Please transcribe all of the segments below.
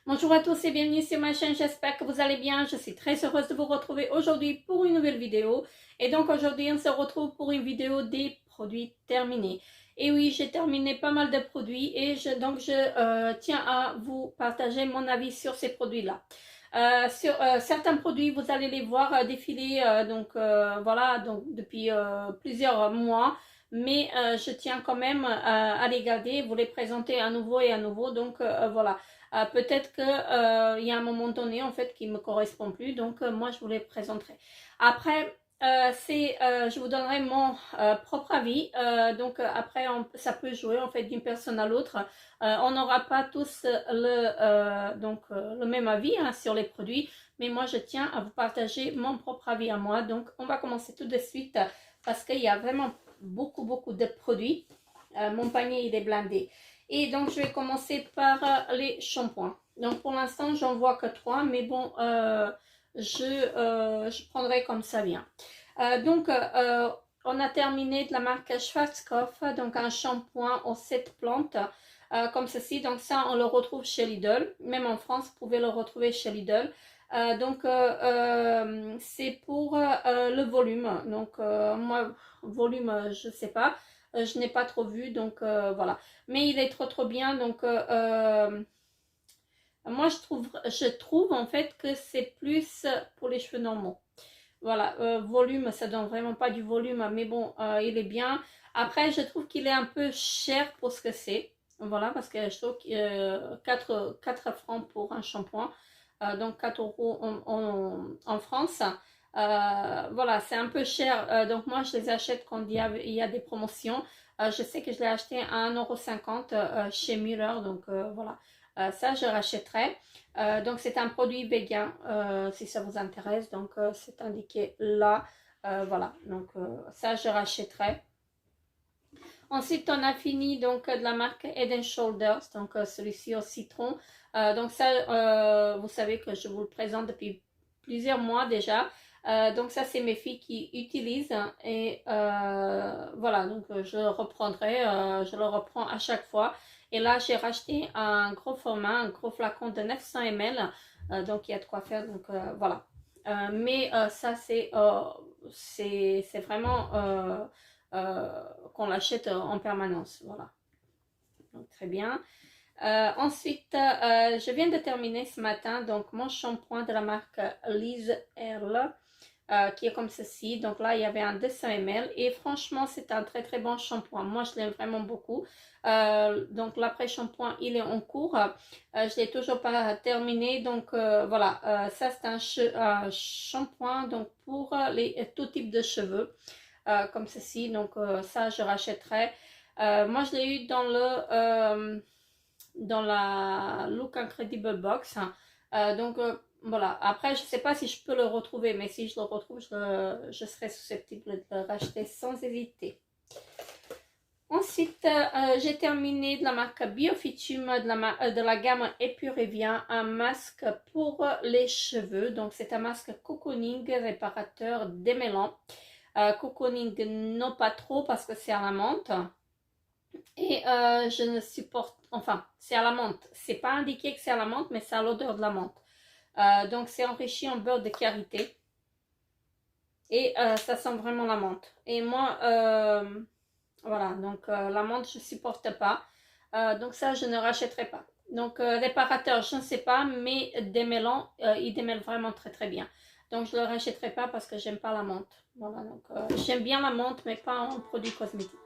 Bonjour à tous et bienvenue sur ma chaîne, j'espère que vous allez bien. Je suis très heureuse de vous retrouver aujourd'hui pour une nouvelle vidéo. Et donc aujourd'hui on se retrouve pour une vidéo des produits terminés. Et oui, j'ai terminé pas mal de produits et je tiens à vous partager mon avis sur ces produits-là. Sur certains produits, vous allez les voir défiler voilà, donc depuis plusieurs mois. Mais je tiens quand même à les garder, vous les présenter à nouveau et à nouveau. Donc voilà. Peut-être que il y a un moment donné en fait qui me correspond plus, donc moi je vous les présenterai. Après, je vous donnerai mon propre avis. Après, ça peut jouer en fait d'une personne à l'autre. On n'aura pas tous le même avis hein, sur les produits, mais moi je tiens à vous partager mon propre avis à moi. Donc on va commencer tout de suite parce qu'il y a vraiment beaucoup de produits. Mon panier il est blindé. Et donc, je vais commencer par les shampoings. Donc, pour l'instant, j'en vois que 3, mais bon, je prendrai comme ça vient. On a terminé de la marque Schwarzkopf, donc un shampoing aux 7 plantes, comme ceci. Donc, ça, on le retrouve chez Lidl. Même en France, vous pouvez le retrouver chez Lidl. C'est pour le volume. Donc, moi, volume, je sais pas. Je n'ai pas trop vu, donc voilà. Mais il est trop bien, donc moi je trouve en fait que c'est plus pour les cheveux normaux. Voilà, volume, ça donne vraiment pas du volume, mais bon, il est bien. Après, je trouve qu'il est un peu cher pour ce que c'est. Voilà, parce que je trouve que 4 francs pour un shampoing, donc 4 euros en France. Voilà, c'est un peu cher. Donc moi, je les achète quand il y a des promotions. Je sais que je l'ai acheté à 1,50 € chez Mirror, donc voilà. Ça, je rachèterai. Donc c'est un produit vegan si ça vous intéresse, donc c'est indiqué là. Voilà, donc ça je rachèterai. Ensuite on a fini donc de la marque Head and Shoulders, donc celui-ci au citron. Donc ça vous savez que je vous le présente depuis plusieurs mois déjà. Donc ça c'est mes filles qui utilisent et voilà, donc je le reprendrai, je le reprends à chaque fois. Et là j'ai racheté un gros format, un gros flacon de 900 ml, donc il y a de quoi faire, donc voilà. Ça c'est vraiment qu'on l'achète en permanence, voilà. Donc très bien. Ensuite, je viens de terminer ce matin donc mon shampoing de la marque Lise Earle, qui est comme ceci. Donc là, il y avait un 200 ml et franchement, c'est un très bon shampoing. Moi, je l'aime vraiment beaucoup. Donc l'après-shampoing, il est en cours. Je l'ai toujours pas terminé. Donc voilà, ça c'est un shampoing donc pour tout type de cheveux, comme ceci. Donc ça, je rachèterai. Moi, je l'ai eu dans la Look Incredible Box. Voilà, après je sais pas si je peux le retrouver, mais si je le retrouve, je serai susceptible de le racheter sans hésiter. Ensuite, j'ai terminé de la marque Biofitume de la gamme Epurevia, un masque pour les cheveux. Donc c'est un masque cocooning réparateur démêlant. Cocooning non pas trop parce que c'est à la menthe. Et je ne supporte, enfin, c'est à la menthe. C'est pas indiqué que c'est à la menthe, mais c'est à l'odeur de la menthe. Donc, c'est enrichi en beurre de karité. Et ça sent vraiment la menthe. Et moi, voilà, donc la menthe, je supporte pas. Donc, ça, je ne rachèterai pas. Donc, réparateur, je ne sais pas, mais démêlant, il démêle vraiment très bien. Donc, je ne le rachèterai pas parce que j'aime pas la menthe. Voilà, donc j'aime bien la menthe, mais pas en produit cosmétique.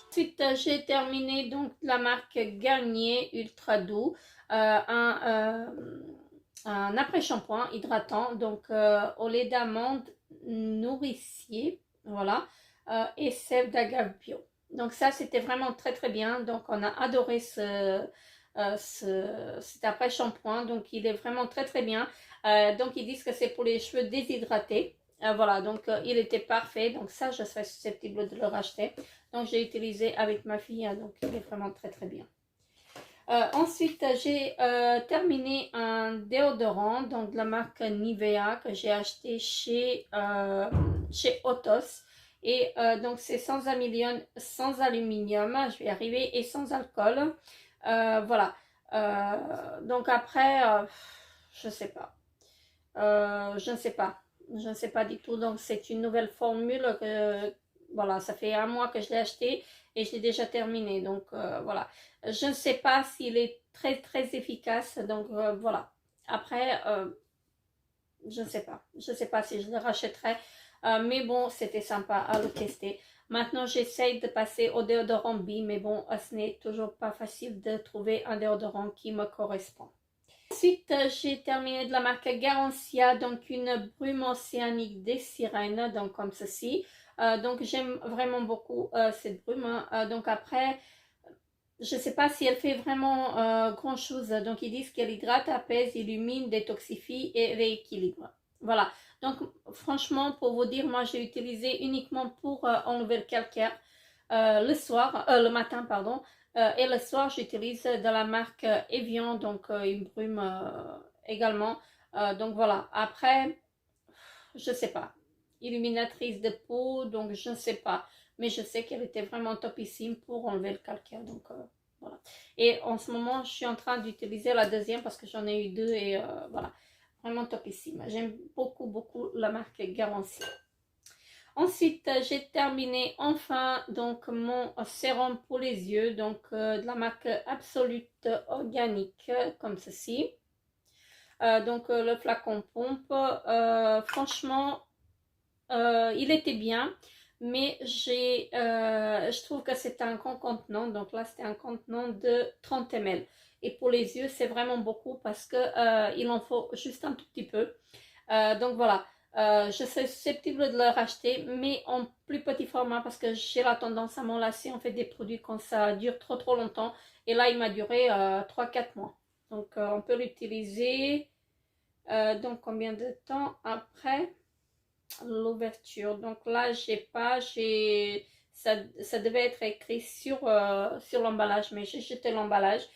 Ensuite, j'ai terminé donc la marque Garnier Ultra Doux, un après-shampoing hydratant, donc au lait d'amande nourricier, voilà, et sève d'agave bio. Donc ça, c'était vraiment très bien. Donc on a adoré cet après-shampoing. Donc il est vraiment très bien. Donc ils disent que c'est pour les cheveux déshydratés. Voilà, donc il était parfait. Donc ça, je serais susceptible de le racheter. Donc j'ai utilisé avec ma fille. Donc il est vraiment très bien. Ensuite, j'ai terminé un déodorant, donc de la marque Nivea, que j'ai acheté chez Otos. Et donc c'est sans aluminium, je vais y arriver, et sans alcool. Voilà. Donc après, je sais pas. Je ne sais pas. Je ne sais pas du tout. Donc c'est une nouvelle formule que, voilà, ça fait un mois que je l'ai acheté et je l'ai déjà terminé. Donc voilà. Je ne sais pas s'il est très très efficace. Donc voilà. Après, je ne sais pas. Je ne sais pas si je le rachèterai. Mais bon, c'était sympa à le tester. Maintenant, j'essaye de passer au déodorant B, mais bon, ce n'est toujours pas facile de trouver un déodorant qui me correspond. Ensuite, j'ai terminé de la marque Garancia, donc une brume océanique des sirènes, donc comme ceci. Donc j'aime vraiment beaucoup cette brume, hein. Donc après, je ne sais pas si elle fait vraiment grand chose. Donc ils disent qu'elle hydrate, apaise, illumine, détoxifie et rééquilibre. Voilà. Donc franchement, pour vous dire, moi j'ai utilisé uniquement pour enlever le calcaire le matin, pardon. Et le soir, j'utilise de la marque Evian, donc une brume également. Donc voilà. Après, je sais pas. Illuminatrice de peau, donc je ne sais pas. Mais je sais qu'elle était vraiment topissime pour enlever le calcaire. Donc voilà. Et en ce moment, je suis en train d'utiliser la deuxième parce que j'en ai eu deux et voilà. Vraiment topissime. J'aime beaucoup, beaucoup la marque Garancia. Ensuite, j'ai terminé enfin donc mon sérum pour les yeux, donc de la marque Absolute Organique, comme ceci. Donc le flacon pompe, franchement, il était bien, mais je trouve que c'est un grand contenant, donc là c'était un contenant de 30 ml. Et pour les yeux, c'est vraiment beaucoup parce que il en faut juste un tout petit peu. Donc voilà, je serais susceptible de le racheter, mais en plus petit format parce que j'ai la tendance à m'enlacer en fait des produits quand ça dure trop trop longtemps. Et là, il m'a duré 3-4 mois. Donc on peut l'utiliser. Donc combien de temps après l'ouverture? Donc là, ça devait être écrit sur l'emballage, mais j'ai jeté l'emballage.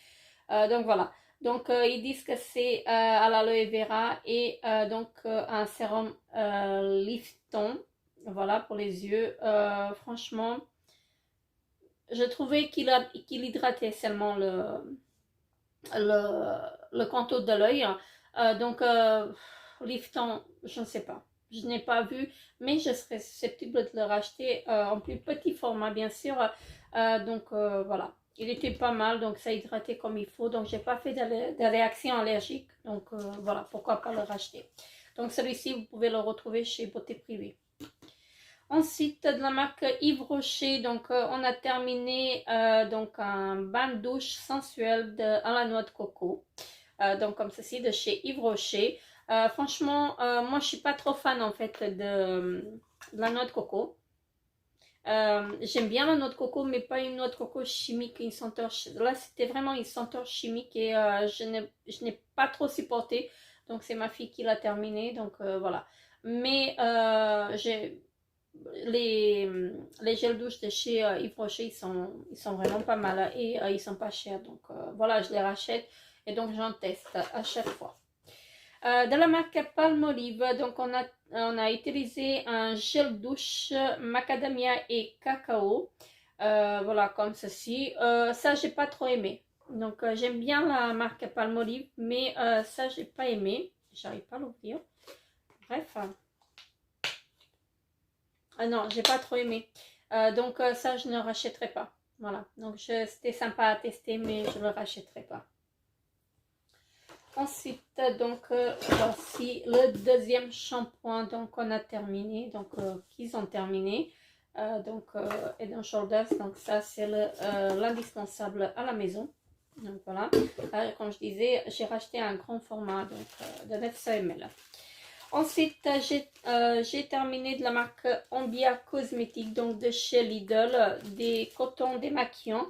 Donc voilà. Donc ils disent que c'est à l'aloe vera et donc un sérum Lifton. Voilà pour les yeux. Franchement, je trouvais qu'il hydratait seulement le contour de l'œil. Donc Lifton, je ne sais pas. Je n'ai pas vu, mais je serais susceptible de le racheter en plus petit format, bien sûr. Donc voilà. Il était pas mal, donc ça hydratait comme il faut. Donc j'ai pas fait de réaction allergique. Donc voilà, pourquoi pas le racheter. Donc celui-ci, vous pouvez le retrouver chez Beauté Privée. Ensuite, de la marque Yves Rocher, donc on a terminé donc un bain de douche sensuel à la noix de coco. Donc comme ceci, de chez Yves Rocher. Franchement, moi je suis pas trop fan en fait de la noix de coco. J'aime bien la noix de coco, mais pas une noix de coco chimique, une senteur. Là, c'était vraiment une senteur chimique et je n'ai pas trop supporté. Donc, c'est ma fille qui l'a terminé. Donc, voilà. Mais les gels douche de chez Yves Rocher, ils sont vraiment pas mal et ils sont pas chers. Donc, voilà, je les rachète et donc j'en teste à chaque fois. De la marque Palmolive, donc on a utilisé un gel douche macadamia et cacao. Voilà, comme ceci. Ça, j'ai pas trop aimé. Donc, j'aime bien la marque Palmolive, mais ça, j'ai pas aimé. J'arrive pas à l'ouvrir. Bref. Non, j'ai pas trop aimé. Donc, ça, je ne rachèterai pas. Voilà. Donc, c'était sympa à tester, mais je ne le rachèterai pas. Ensuite, donc, voici le deuxième shampoing. Donc, on a terminé. Donc, qu'ils ont terminé. Donc, Head & Shoulders. Donc, ça, c'est l'indispensable à la maison. Donc, voilà. Comme je disais, j'ai racheté un grand format donc, de 900 ml. Ensuite, j'ai terminé de la marque Ambia Cosmétique. Donc, de chez Lidl. Des cotons démaquillants.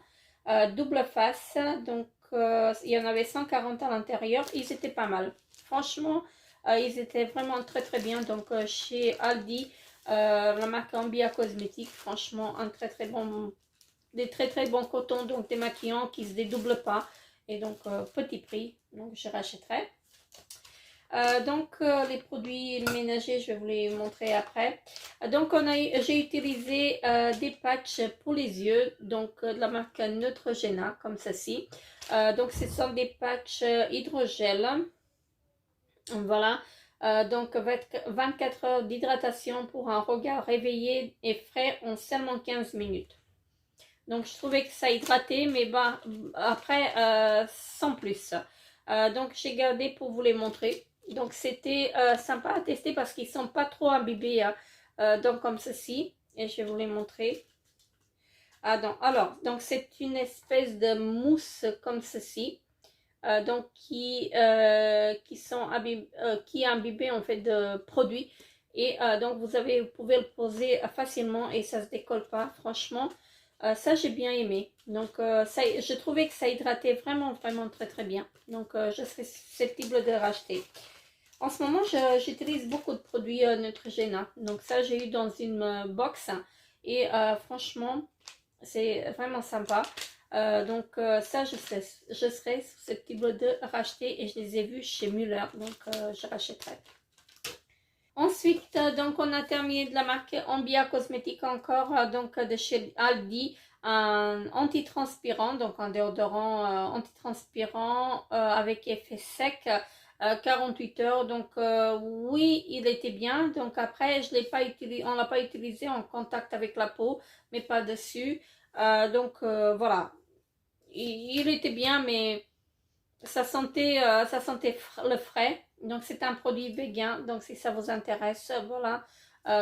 Double face. Donc, il y en avait 140 à l'intérieur. Ils étaient pas mal. Franchement, ils étaient vraiment très très bien. Donc chez Aldi, la marque Ambia Cosmétique, franchement, des très très bons cotons, donc démaquillants qui se dédoublent pas. Et donc petit prix, donc je rachèterai. Donc les produits ménagers, je vais vous les montrer après. Donc j'ai utilisé des patchs pour les yeux, donc de la marque Neutrogena, comme ceci. Donc ce sont des patchs hydrogel. Voilà. Donc 24 heures d'hydratation pour un regard réveillé et frais en seulement 15 minutes. Donc je trouvais que ça hydratait, mais bah, après sans plus. Donc j'ai gardé pour vous les montrer. Donc c'était sympa à tester parce qu'ils sont pas trop imbibés. Donc comme ceci. Et je vais vous les montrer. Ah non, alors, donc c'est une espèce de mousse comme ceci. Donc qui est imbibé en fait de produits. Et donc vous pouvez le poser facilement et ça se décolle pas, franchement. Ça j'ai bien aimé. Donc je trouvais que ça hydratait vraiment très très bien. Donc je serais susceptible de racheter. En ce moment j'utilise beaucoup de produits Neutrogena. Donc ça j'ai eu dans une box. Et franchement c'est vraiment sympa. Donc ça je serais susceptible de racheter et je les ai vus chez Müller. Donc je rachèterai. Ensuite, donc on a terminé de la marque Ambia Cosmétique encore, donc de chez Aldi, un antitranspirant, donc un déodorant antitranspirant avec effet sec, 48 heures. Donc oui, il était bien. Donc après, je l'ai pas utilisé, on l'a pas utilisé en contact avec la peau, mais pas dessus. Donc voilà, il était bien, mais ça sentait le frais. Donc c'est un produit vegan, donc si ça vous intéresse, voilà.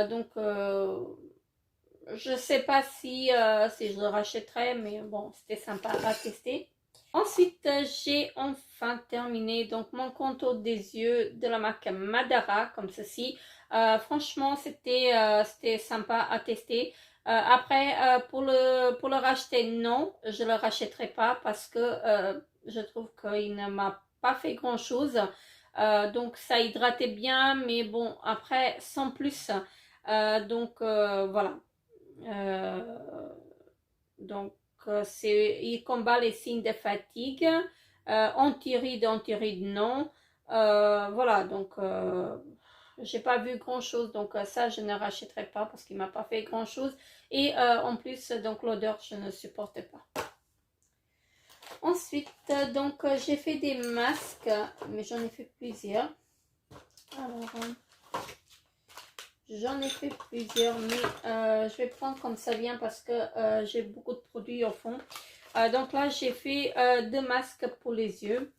Donc je sais pas si je le rachèterai, mais bon, c'était sympa à tester. Ensuite, j'ai enfin terminé donc mon contour des yeux de la marque Madara, comme ceci. Franchement, c'était sympa à tester. Après, pour le racheter, non, je le rachèterai pas parce que je trouve qu'il ne m'a pas fait grand chose. Donc ça hydratait bien, mais bon, après, sans plus. Donc voilà. Donc il combat les signes de fatigue. Anti-rides non. Voilà, donc j'ai pas vu grand chose, donc ça je ne rachèterai pas parce qu'il m'a pas fait grand chose. Et en plus, donc l'odeur je ne supporte pas. Ensuite, donc j'ai fait des masques, mais j'en ai fait plusieurs. Alors, j'en ai fait plusieurs, mais je vais prendre comme ça vient parce que j'ai beaucoup de produits au fond. Donc là, j'ai fait deux masques pour les yeux.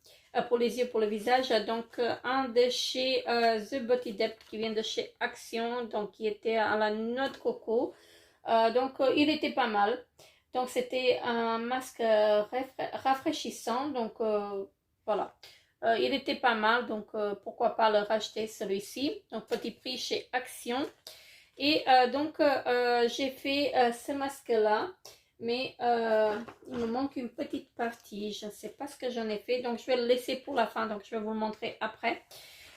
Pour le visage. Donc un de chez The Body Depth qui vient de chez Action. Donc qui était à la noix de coco. Donc il était pas mal. Donc c'était un masque rafraîchissant. Donc voilà. Il était pas mal, donc pourquoi pas le racheter celui-ci. Donc petit prix chez Action. Et donc j'ai fait ce masque là, mais il me manque une petite partie. Je ne sais pas ce que j'en ai fait, donc je vais le laisser pour la fin, donc je vais vous le montrer après.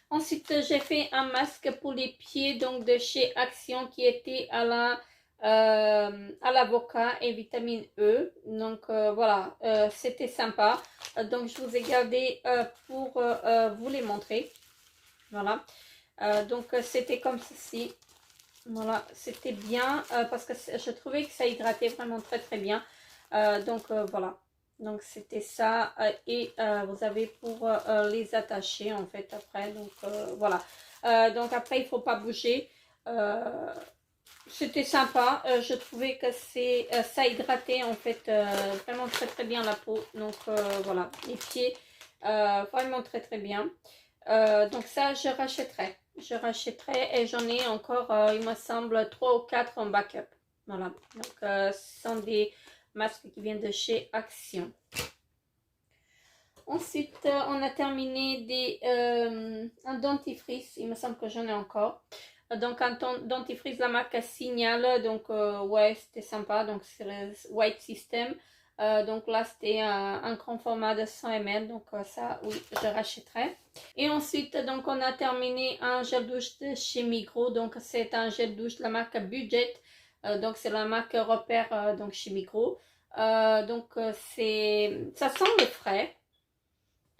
Ensuite j'ai fait un masque pour les pieds, donc de chez Action qui était à l'avocat et vitamine E. Donc voilà, c'était sympa. Donc je vous ai gardé pour vous les montrer. Voilà. Donc c'était comme ceci. Voilà, c'était bien parce que je trouvais que ça hydratait vraiment très très bien. Donc voilà. Donc c'était ça et vous avez pour les attacher en fait après. Donc voilà. Donc après il faut pas bouger. C'était sympa. Je trouvais que ça hydratait en fait vraiment très très bien la peau. Donc voilà, les pieds vraiment très très bien. Donc ça je rachèterai. Je rachèterai et j'en ai encore, il me semble, 3 ou 4 en backup. Voilà. Donc ce sont des masques qui viennent de chez Action. Ensuite, on a terminé un dentifrice. Il me semble que j'en ai encore. Donc un dentifrice de la marque Signal. Donc ouais, c'était sympa. Donc c'est le White System. Donc là c'était un grand format de 100 ml. Donc ça oui, je rachèterai. Et ensuite donc on a terminé un gel douche de chez Migros. Donc c'est un gel douche de la marque Budget. Donc c'est la marque repère donc chez Migros. Donc ça sent le frais.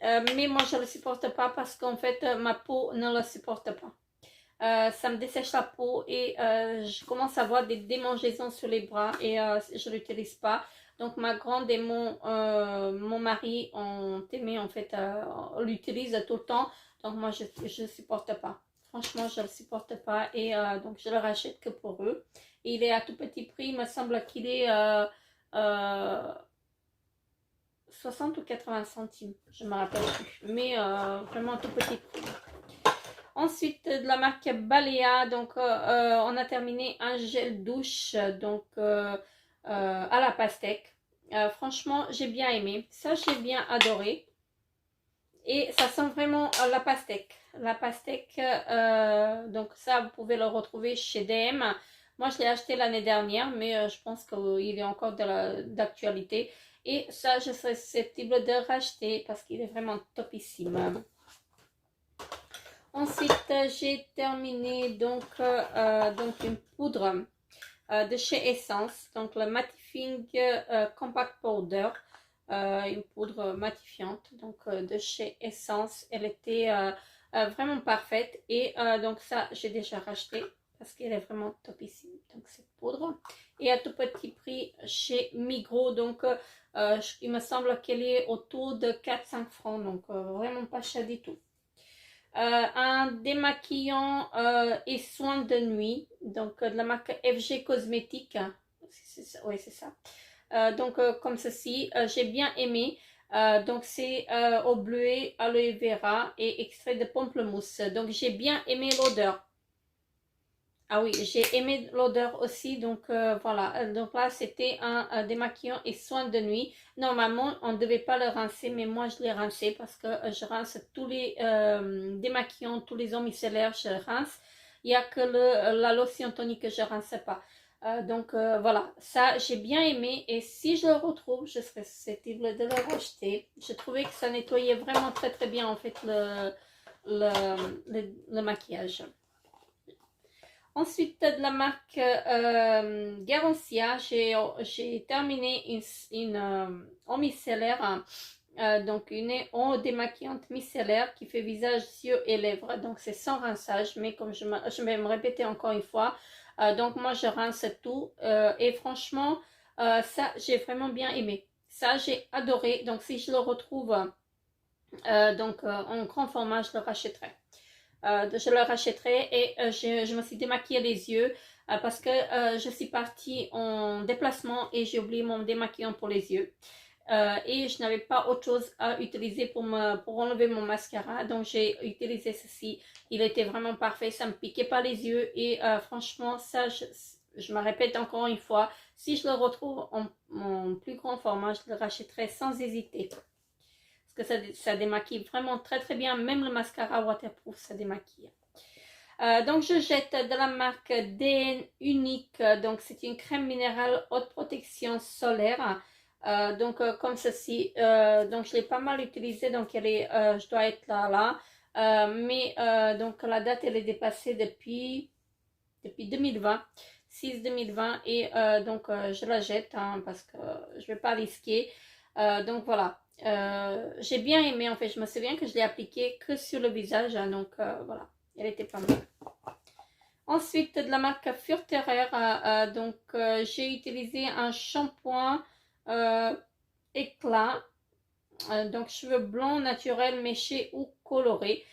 Mais moi je ne le supporte pas parce qu'en fait ma peau ne le supporte pas. Ça me dessèche la peau et je commence à avoir des démangeaisons sur les bras et je l'utilise pas. Donc ma grande et mon mari ont aimé en fait, on l'utilise tout le temps. Donc moi je supporte pas. Franchement je le supporte pas et donc je le rachète que pour eux. Et il est à tout petit prix, il me semble qu'il est euh, 60 ou 80 centimes, je me rappelle plus. Mais vraiment tout petit prix. Ensuite, de la marque Balea, donc on a terminé un gel douche donc à la pastèque. Franchement, j'ai bien aimé. Ça, j'ai bien adoré. Et ça sent vraiment la pastèque. La pastèque, donc ça, vous pouvez le retrouver chez DM. Moi, je l'ai acheté l'année dernière, mais je pense qu'il est encore d'actualité. Et ça, je serais susceptible de racheter parce qu'il est vraiment topissime. Ensuite, j'ai terminé donc une poudre de chez Essence, donc le Mattifying Compact Powder, une poudre matifiante donc de chez Essence. Elle était vraiment parfaite et donc ça j'ai déjà racheté parce qu'elle est vraiment topissime, donc cette poudre. Et à tout petit prix chez Migros, donc il me semble qu'elle est autour de 4-5 francs, donc vraiment pas cher du tout. Un démaquillant et soin de nuit, donc de la marque FG Cosmétique. Oui, c'est ça. Donc, comme ceci, j'ai bien aimé. Donc, c'est au bleuet, aloe vera et extrait de pamplemousse. Donc, j'ai bien aimé l'odeur. Ah oui, j'ai aimé l'odeur aussi, donc voilà. Donc là, c'était un démaquillant et soin de nuit. Normalement, on ne devait pas le rincer, mais moi, je l'ai rincé parce que je rince tous les démaquillants, tous les eaux micellaires, je rince. Il n'y a que la lotion tonique que je ne rince pas. Donc voilà, ça, j'ai bien aimé. Et si je le retrouve, je serais susceptible de le racheter. Je trouvais que ça nettoyait vraiment très très bien, en fait, le maquillage. Ensuite, de la marque Garancia, j'ai terminé une eau micellaire, donc une eau démaquillante micellaire qui fait visage, yeux et lèvres. Donc, c'est sans rinçage, mais comme je vais me répéter encore une fois, donc moi, je rince tout. Et franchement, ça, j'ai vraiment bien aimé. Ça, j'ai adoré. Donc, si je le retrouve en grand format, je le rachèterai. Je le rachèterai et je me suis démaquillée les yeux parce que je suis partie en déplacement et j'ai oublié mon démaquillant pour les yeux. Et je n'avais pas autre chose à utiliser pour enlever mon mascara, donc j'ai utilisé ceci. Il était vraiment parfait, ça ne me piquait pas les yeux et franchement ça je me répète encore une fois, si je le retrouve en plus grand format, je le rachèterai sans hésiter. Parce que ça démaquille vraiment très très bien, même le mascara waterproof ça démaquille. Donc je jette de la marque DN Unique, donc c'est une crème minérale haute protection solaire, comme ceci. Donc je l'ai pas mal utilisée, donc elle est, je dois être là, mais donc la date elle est dépassée depuis 2020, 6 2020 et je la jette parce que je vais pas risquer. Donc voilà. J'ai bien aimé, en fait, je me souviens que je l'ai appliqué que sur le visage, donc voilà, elle était pas mal. Ensuite, de la marque Furterer, j'ai utilisé un shampoing éclat, donc cheveux blancs naturels, méchés ou colorés,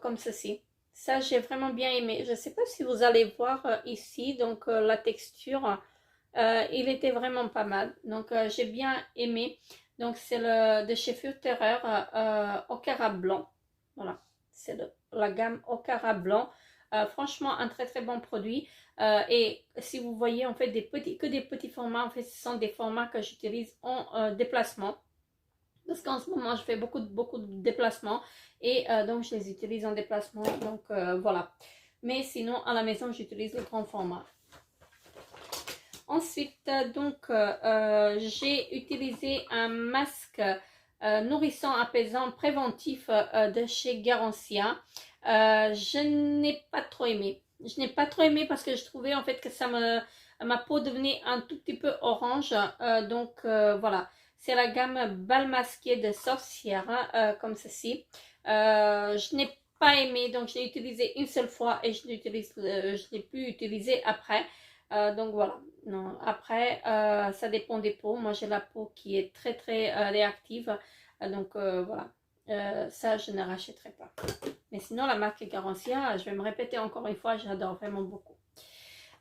comme ceci. Ça, j'ai vraiment bien aimé. Je ne sais pas si vous allez voir ici, donc la texture, il était vraiment pas mal. Donc, j'ai bien aimé. Donc, c'est le de chez Furterer Okara Blanc. Voilà, c'est la gamme Okara Blanc. Franchement, un très très bon produit. Et si vous voyez, en fait, que des petits formats, en fait, ce sont des formats que j'utilise en déplacement. Parce qu'en ce moment, je fais beaucoup de déplacements. Et donc, je les utilise en déplacement. Donc, voilà. Mais sinon, à la maison, j'utilise le grand format. Ensuite, j'ai utilisé un masque nourrissant, apaisant, préventif de chez Garancia. Je n'ai pas trop aimé. Je n'ai pas trop aimé parce que je trouvais en fait que ma peau devenait un tout petit peu orange. Voilà. C'est la gamme Bal masqué de sorcière, comme ceci. Je n'ai pas aimé, donc je l'ai utilisé une seule fois et je l'ai pu utiliser après. Donc voilà, non, après ça dépend des peaux. Moi j'ai la peau qui est très très réactive, donc voilà, ça je ne rachèterai pas. Mais sinon la marque Garancia, je vais me répéter encore une fois, j'adore vraiment beaucoup.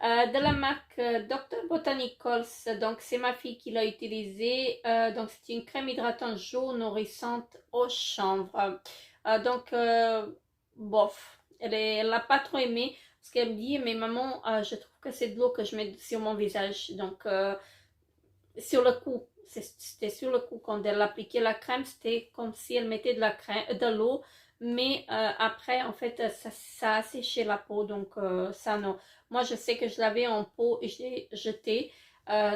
De la marque Dr. Botanicals, donc c'est ma fille qui l'a utilisée, donc c'est une crème hydratante jaune nourrissante au chanvre. Donc bof, elle l'a pas trop aimé parce qu'elle me dit mais maman je trouve que c'est de l'eau que je mets sur mon visage, donc sur le coup, c'était sur le coup quand elle appliquait la crème, c'était comme si elle mettait de l'eau, mais après en fait ça a séché la peau, donc ça non. Moi je sais que je l'avais en pot et je l'ai jeté,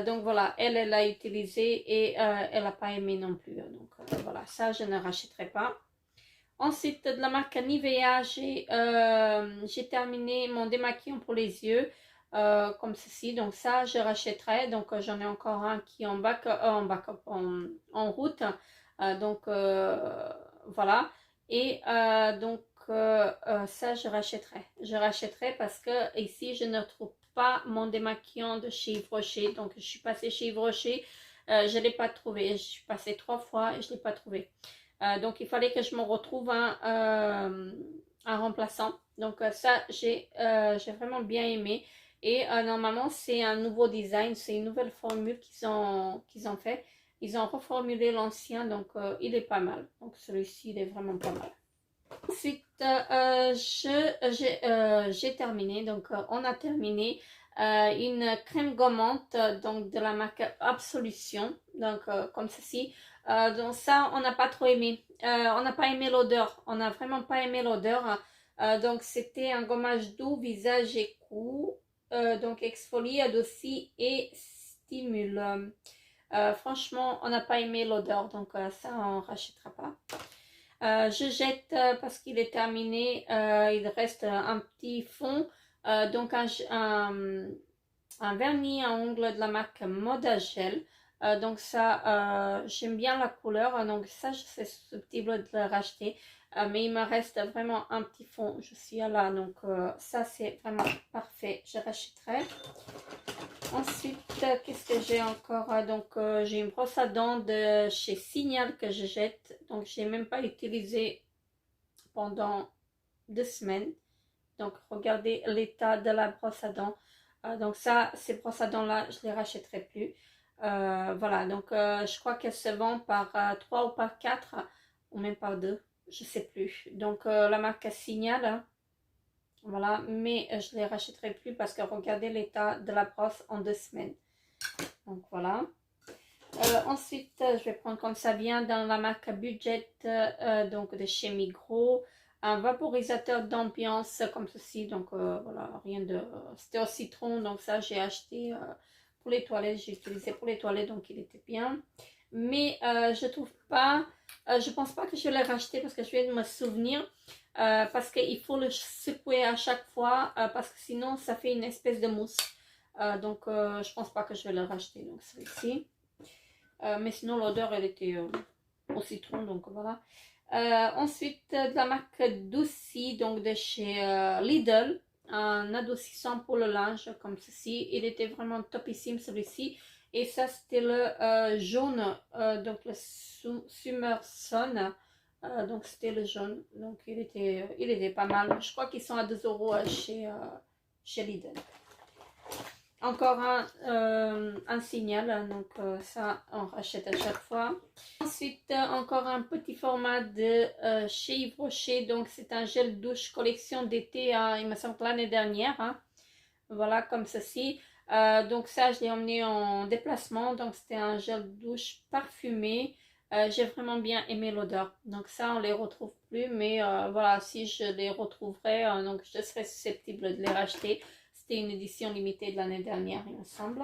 donc voilà, elle l'a utilisé et elle n'a pas aimé non plus, donc voilà, ça je ne rachèterai pas. Ensuite, de la marque Nivea, j'ai terminé mon démaquillant pour les yeux, comme ceci. Donc ça, je rachèterai. Donc j'en ai encore un qui est en route. Donc voilà. Et donc ça, je rachèterai. Je rachèterai parce que ici, je ne trouve pas mon démaquillant de chez Yves Rocher. Donc je suis passée chez Yves Rocher. Je ne l'ai pas trouvé. Je suis passée 3 fois et je ne l'ai pas trouvé. Donc il fallait que je me retrouve un remplaçant. Donc ça j'ai vraiment bien aimé. Et normalement c'est un nouveau design, c'est une nouvelle formule qu'ils ont fait. Ils ont reformulé l'ancien, donc il est pas mal. Donc celui-ci il est vraiment pas mal. Ensuite j'ai terminé, donc on a terminé une crème gommante donc de la marque Absolution, donc comme ceci. Donc ça on n'a pas trop aimé, on n'a pas aimé l'odeur, on n'a vraiment pas aimé l'odeur. Donc c'était un gommage doux visage et cou, donc exfolie, adoucit et stimule. Franchement on n'a pas aimé l'odeur, donc ça on rachètera pas. Je jette parce qu'il est terminé, il reste un petit fond, donc un vernis à ongles de la marque Modagel. Donc ça, j'aime bien la couleur, donc ça c'est susceptible de le racheter. Mais il me reste vraiment un petit fond, je suis là, donc ça c'est vraiment parfait, je rachèterai. Ensuite, qu'est-ce que j'ai encore? Donc, j'ai une brosse à dents de chez Signal que je jette. Donc, je n'ai même pas utilisé pendant 2 semaines. Donc, regardez l'état de la brosse à dents. Donc, ça, ces brosses à dents-là, je ne les rachèterai plus. Voilà, donc je crois qu'elles se vendent par 3 ou par 4 ou même par 2. Je ne sais plus. Donc, la marque Signal, hein. Voilà, mais je ne les rachèterai plus parce que regardez l'état de la brosse en 2 semaines. Donc voilà. Ensuite, je vais prendre comme ça vient dans la marque Budget, donc de chez Migros, un vaporisateur d'ambiance comme ceci. Donc voilà, rien de... C'était au citron, donc ça j'ai acheté pour les toilettes, j'ai utilisé pour les toilettes, donc il était bien. Mais je trouve pas, je pense pas que je vais le racheter parce que je viens de me souvenir. Parce qu'il faut le secouer à chaque fois parce que sinon ça fait une espèce de mousse. Donc je pense pas que je vais le racheter, donc celui-ci. Mais sinon l'odeur elle était au citron, donc voilà. Ensuite de la marque Doucy, donc de chez Lidl, un adoucissant pour le linge comme ceci. Il était vraiment topissime celui-ci. Et ça c'était le jaune, donc le Summer Sun. Donc c'était le jaune, donc il était pas mal. Je crois qu'ils sont à 2 € chez Lidl. Encore un signal, donc ça on rachète à chaque fois. Ensuite encore un petit format de chez Yves Rocher, donc c'est un gel douche collection d'été, il me semble l'année dernière, hein. Voilà comme ceci. Donc ça je l'ai emmené en déplacement, donc c'était un gel douche parfumé. J'ai vraiment bien aimé l'odeur, donc ça on les retrouve plus, mais voilà, si je les retrouverais, donc je serais susceptible de les racheter. C'était une édition limitée de l'année dernière, il me semble.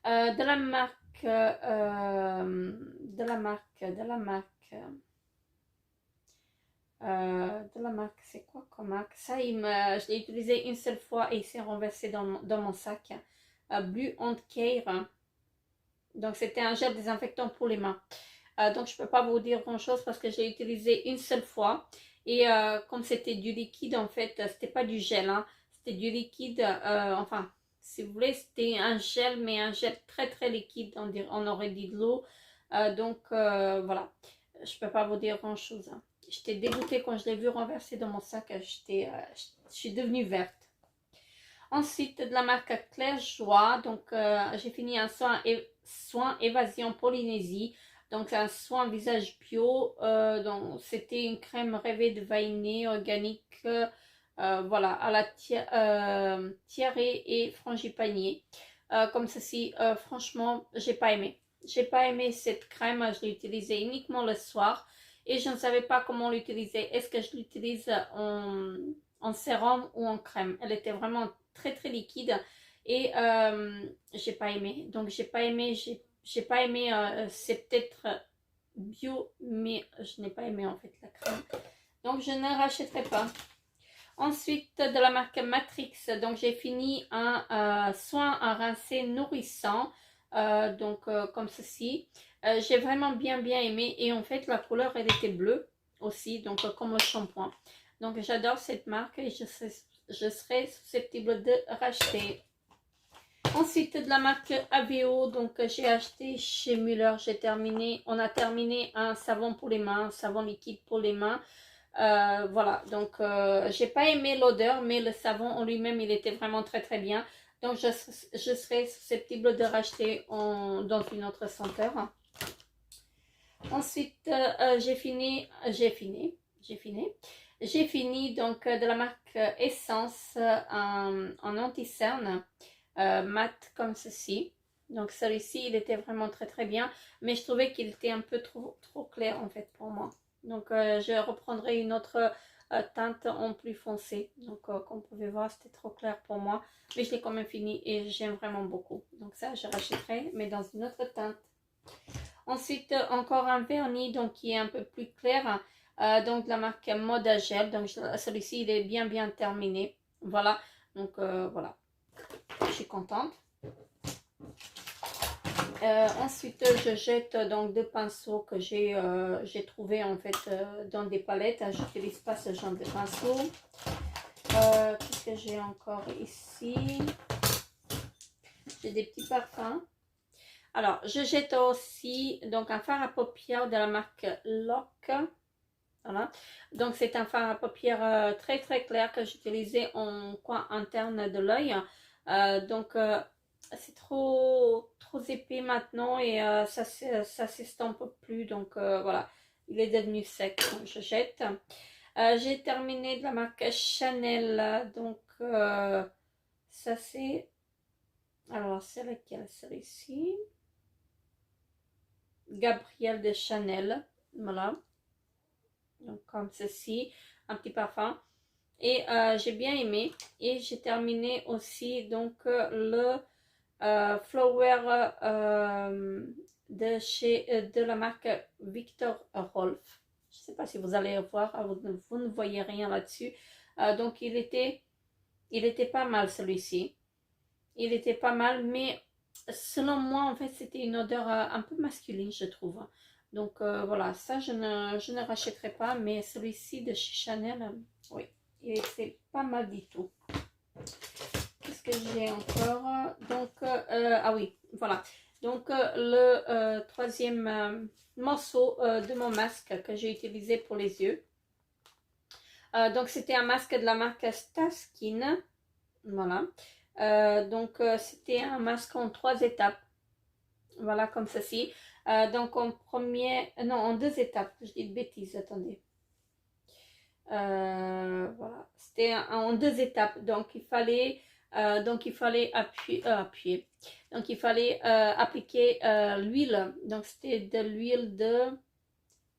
De la marque, c'est quoi comme marque? Ça, je l'ai utilisé une seule fois et il s'est renversé dans mon sac. Blue and Care. Donc, c'était un gel désinfectant pour les mains. Donc, je ne peux pas vous dire grand chose parce que j'ai utilisé une seule fois. Et comme c'était du liquide, en fait, c'était pas du gel, hein, c'était du liquide, enfin, si vous voulez, c'était un gel, mais un gel très très liquide, on aurait dit de l'eau. Donc voilà, je peux pas vous dire grand chose, hein. J'étais dégoûtée quand je l'ai vu renverser dans mon sac, je suis devenue verte. Ensuite, de la marque Claire Joie, donc j'ai fini un soin Évasion Polynésie. Donc c'est un soin visage bio, donc c'était une crème rêvée de vanille organique, voilà, à la tiare et frangipanier. Comme ceci, franchement, j'ai pas aimé. J'ai pas aimé cette crème, je l'ai utilisée uniquement le soir et je ne savais pas comment l'utiliser. Est-ce que je l'utilise en sérum ou en crème? Elle était vraiment très très liquide et j'ai pas aimé. Donc j'ai pas aimé, j'ai pas aimé, c'est peut-être bio, mais je n'ai pas aimé en fait la crème. Donc je ne rachèterai pas. Ensuite, de la marque Matrix, donc j'ai fini un soin à rincer nourrissant, comme ceci. J'ai vraiment bien aimé et en fait la couleur elle était bleue aussi, donc comme le shampoing. Donc j'adore cette marque et je serais susceptible de racheter. Ensuite, de la marque Aveo, donc j'ai acheté chez Müller, on a terminé un savon pour les mains, savon liquide pour les mains. Voilà, donc j'ai pas aimé l'odeur, mais le savon en lui-même, il était vraiment très très bien. Donc je serais susceptible de racheter dans une autre senteur. Ensuite, j'ai fini donc de la marque Essence en anti-cerne mat comme ceci. Donc celui-ci, il était vraiment très très bien, mais je trouvais qu'il était un peu trop clair en fait pour moi. Donc je reprendrai une autre teinte en plus foncé. Donc comme vous pouvez voir, c'était trop clair pour moi, mais je l'ai quand même fini et j'aime vraiment beaucoup. Donc ça, je rachèterai, mais dans une autre teinte. Ensuite, encore un vernis donc qui est un peu plus clair, donc de la marque Moda Gel. Donc celui-ci, il est bien terminé. Voilà, donc voilà, je suis contente. Ensuite, je jette donc deux pinceaux que j'ai trouvé en fait dans des palettes. Je n'utilise pas ce genre de pinceau. Qu'est-ce que j'ai encore ici? J'ai des petits parfums. Alors, je jette aussi donc un fard à paupières de la marque Lock. Voilà. Donc, c'est un fard à paupières très très clair que j'utilisais en coin interne de l'œil. C'est trop épais maintenant et ça s'estompe plus. Donc, voilà, il est devenu sec. Donc, je jette. J'ai terminé de la marque Chanel. Donc, ça c'est... Alors, c'est laquelle? Celle-ci. Gabrielle de Chanel, voilà, donc comme ceci, un petit parfum et j'ai bien aimé. Et j'ai terminé aussi donc le Flower de la marque Victor Rolf. Je ne sais pas si vous allez voir, vous ne voyez rien là-dessus. Donc il était pas mal celui-ci, il était pas mal, mais selon moi, en fait, c'était une odeur un peu masculine, je trouve. Donc voilà, ça, je ne rachèterai pas, mais celui-ci de chez Chanel, oui, il était pas mal du tout. Qu'est-ce que j'ai encore? Donc, ah oui, voilà. Donc, le troisième morceau de mon masque que j'ai utilisé pour les yeux. Donc, c'était un masque de la marque Staskin. Voilà. C'était un masque en 3 étapes. Voilà, comme ceci. Donc, en 2 étapes. Je dis de bêtises, attendez. Voilà. C'était en 2 étapes. Donc, il fallait appuyer. Donc, il fallait appliquer l'huile. Donc, c'était de l'huile de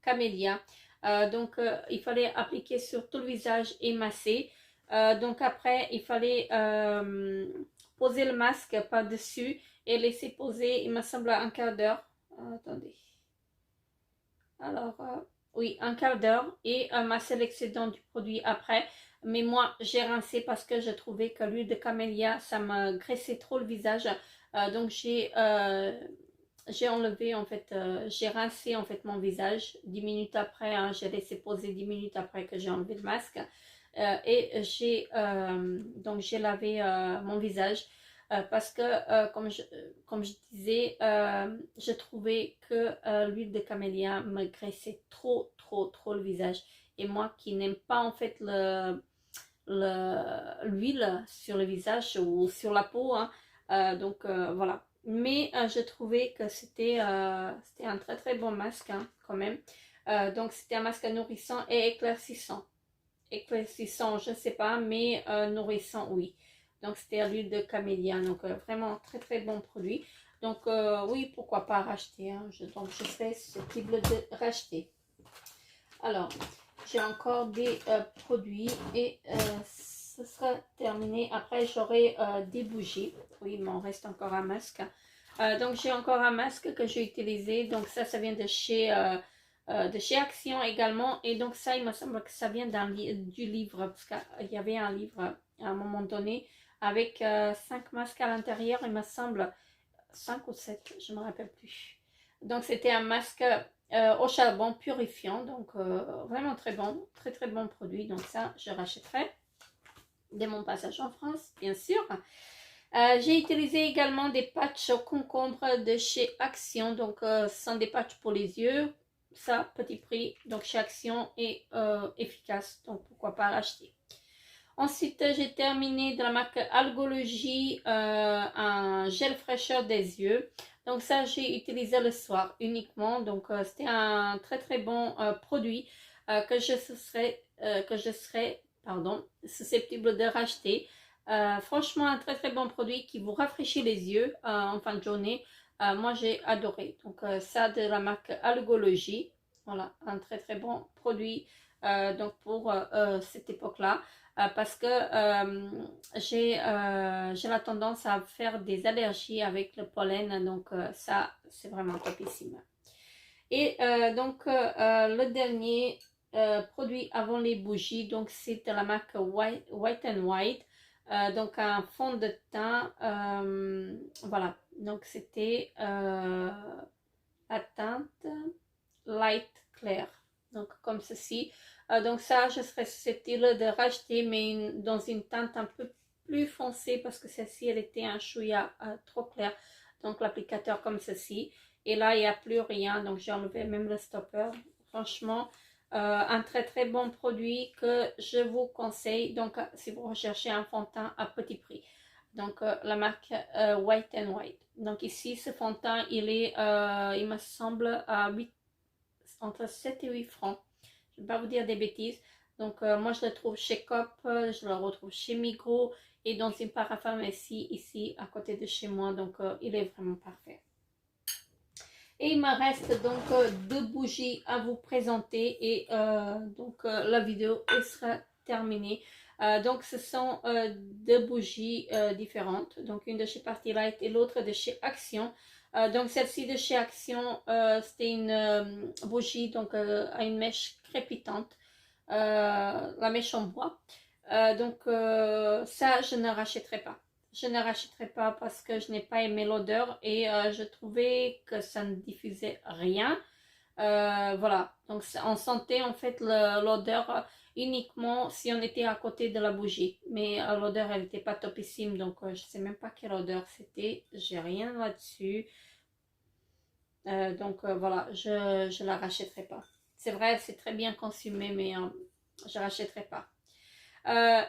camélia. Il fallait appliquer sur tout le visage et masser. Donc après, il fallait poser le masque par-dessus et laisser poser, il me semble, un quart d'heure. Attendez. Alors, oui, un quart d'heure et masser l'excédent du produit après. Mais moi, j'ai rincé parce que je trouvais que l'huile de camélia, ça me graissait trop le visage. Donc, j'ai enlevé en fait, j'ai rincé en fait mon visage 10 minutes après, hein, j'ai laissé poser 10 minutes après que j'ai enlevé le masque. Et donc j'ai lavé mon visage parce que comme je disais, je trouvais que l'huile de camélia me graissait trop le visage. Et moi qui n'aime pas en fait l'huile sur le visage ou sur la peau, hein, donc voilà. Mais je trouvais que c'était un très bon masque, hein, quand même. Donc c'était un masque nourrissant et éclaircissant. Éclaircissant, je ne sais pas, mais nourrissant, oui. Donc c'était à l'huile de camélia, donc vraiment très bon produit. Donc oui, pourquoi pas racheter, hein. Donc je serais susceptible de racheter. Alors, j'ai encore des produits et ce sera terminé. Après, j'aurai des bougies. Oui, il m'en reste encore un masque. Donc, j'ai encore un masque que j'ai utilisé. Donc, ça vient de chez Action également. Et donc, ça, il me semble que ça vient du livre. Parce qu'il y avait un livre à un moment donné avec 5 masques à l'intérieur. Il me semble 5 ou 7, je ne me rappelle plus. Donc, c'était un masque au charbon purifiant, donc vraiment très bon, très bon produit. Donc ça, je rachèterai dès mon passage en France, bien sûr. J'ai utilisé également des patchs au concombre de chez Action, donc ce sont des patchs pour les yeux. Ça, petit prix, donc chez Action et efficace, donc pourquoi pas racheter. Ensuite, j'ai terminé de la marque Algologie un gel fraîcheur des yeux. Donc ça, j'ai utilisé le soir uniquement. Donc c'était un très bon produit que je serais susceptible de racheter. Franchement, un très bon produit qui vous rafraîchit les yeux en fin de journée. Moi, j'ai adoré. Donc ça, de la marque Algologie. Voilà, un très bon produit donc pour cette époque-là. Parce que j'ai la tendance à faire des allergies avec le pollen, donc ça c'est vraiment topissime. Et donc le dernier produit avant les bougies, donc c'est de la marque White n White, donc un fond de teint, voilà, donc c'était la teinte light clair, donc comme ceci. Donc ça, je serais susceptible de racheter, mais dans une teinte un peu plus foncée, parce que celle-ci, elle était un chouïa trop clair. Donc l'applicateur comme ceci. Et là, il n'y a plus rien, donc j'ai enlevé même le stopper. Franchement, un très bon produit que je vous conseille. Donc si vous recherchez un fond de teint à petit prix. Donc la marque White n White. Donc ici, ce fond de teint, il est, il me semble, à 8, entre 7 et 8 francs. Je ne vais pas vous dire des bêtises. Donc moi je le trouve chez Coop, je le retrouve chez Migros et dans une parapharmacie ici à côté de chez moi. Donc il est vraiment parfait. Et il me reste donc deux bougies à vous présenter et donc la vidéo sera terminée. Donc ce sont deux bougies différentes. Donc une de chez Party Light et l'autre de chez Action. Donc celle-ci de chez Action, c'était une bougie donc à une mèche crépitante, la mèche en bois. Donc ça, je ne rachèterai pas. Je ne rachèterai pas parce que je n'ai pas aimé l'odeur et je trouvais que ça ne diffusait rien. Voilà, donc on sentait en fait l'odeur uniquement si on était à côté de la bougie. Mais l'odeur, elle n'était pas topissime, donc je ne sais même pas quelle odeur c'était. J'ai rien là-dessus. Donc voilà, je la rachèterai pas. C'est vrai, c'est très bien consumé, mais je rachèterai pas.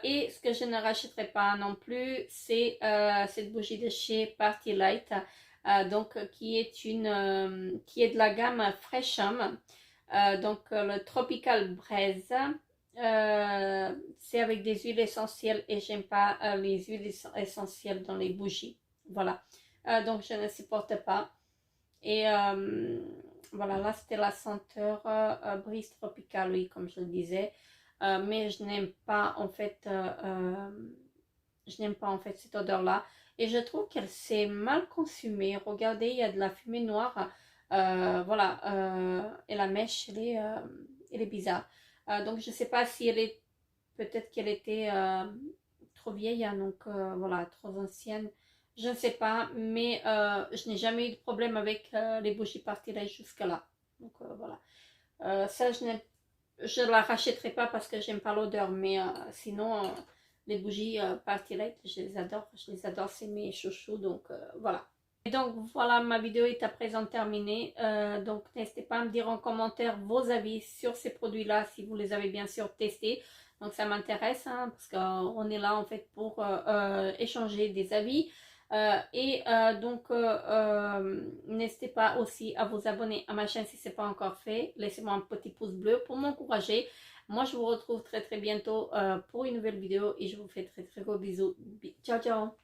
Et ce que je ne rachèterai pas non plus, c'est cette bougie de chez Party Light, donc qui est de la gamme Freshum, donc le Tropical Braise. C'est avec des huiles essentielles et j'aime pas les huiles essentielles dans les bougies. Voilà, donc je ne supporte pas. Et voilà, là c'était la senteur brise tropicale, oui, comme je le disais. Mais je n'aime pas en fait cette odeur là et je trouve qu'elle s'est mal consumée. Regardez, il y a de la fumée noire, voilà, et la mèche elle est bizarre. Donc je sais pas si elle est, peut-être qu'elle était trop vieille, hein, donc voilà, trop ancienne, Je ne sais pas, mais je n'ai jamais eu de problème avec les bougies Party Light jusqu'à là. Donc voilà. Ça, je la rachèterai pas parce que j'aime pas l'odeur, mais sinon, les bougies Party Light, je les adore, c'est mes chouchous, donc voilà. Et donc voilà, ma vidéo est à présent terminée, donc n'hésitez pas à me dire en commentaire vos avis sur ces produits-là, si vous les avez bien sûr testés, donc ça m'intéresse, hein, parce qu'on est là en fait pour échanger des avis. N'hésitez pas aussi à vous abonner à ma chaîne si ce n'est pas encore fait. Laissez-moi un petit pouce bleu pour m'encourager. Moi, je vous retrouve très très bientôt pour une nouvelle vidéo et je vous fais très très gros bisous. Ciao ciao.